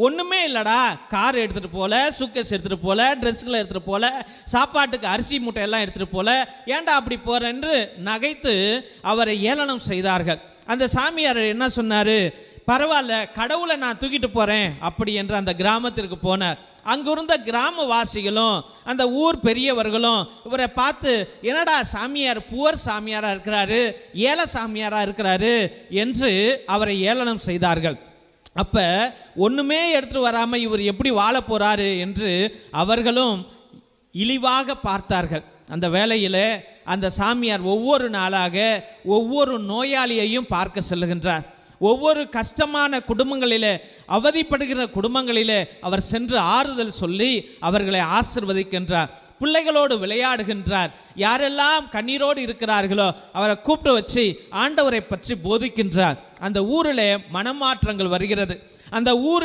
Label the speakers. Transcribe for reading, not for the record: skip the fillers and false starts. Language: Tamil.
Speaker 1: ஒண்ணுமே இல்லடா, கார் எடுத்துட்டு போல, சூட்கேஸ் எடுத்துட்டு போல, ட்ரெஸ்களை எடுத்துட்டு போல, சாப்பாட்டுக்கு அரிசி மூட்டை எல்லாம் எடுத்துட்டு போல, ஏன்டா அப்படி போற என்று நகைத்து அவரை ஏளனம் செய்தார்கள். அந்த சாமியார் என்ன சொன்னாரு, பரவாயில்ல, கடவுளை நான் தூக்கிட்டு போறேன் அப்படி என்று அந்த கிராமத்திற்கு போனார். அங்கிருந்த கிராமவாசிகளும் அந்த ஊர் பெரியவர்களும் இவரை பார்த்து, என்னடா சாமியார் புவர் சாமியாரா இருக்கிறாரு, ஏல சாமியாரா இருக்கிறாரு என்று அவரை ஏளனம் செய்தார்கள். அப்ப ஒண்ணுமே எடுத்துட்டு வராம இவர் எப்படி வாழ போறாரு என்று அவர்களும் இழிவாக பார்த்தார்கள். அந்த வேளையில அந்த சாமியார் ஒவ்வொரு நாளாக ஒவ்வொரு நோயாளியையும் பார்க்க செல்லுகின்றார். ஒவ்வொரு கஷ்டமான குடும்பங்களிலே, அவதிப்படுகிற குடும்பங்களிலே அவர் சென்று ஆறுதல் சொல்லி அவர்களை ஆசிர்வதிக்கின்றார். பிள்ளைகளோடு விளையாடுகின்றார். யாரெல்லாம் கண்ணீரோடு இருக்கிறார்களோ அவரை கூப்பிட்டு வச்சு ஆண்டவரை பற்றி போதிக்கின்றார். அந்த ஊரிலே மனமாற்றங்கள் வருகிறது. அந்த ஊரில்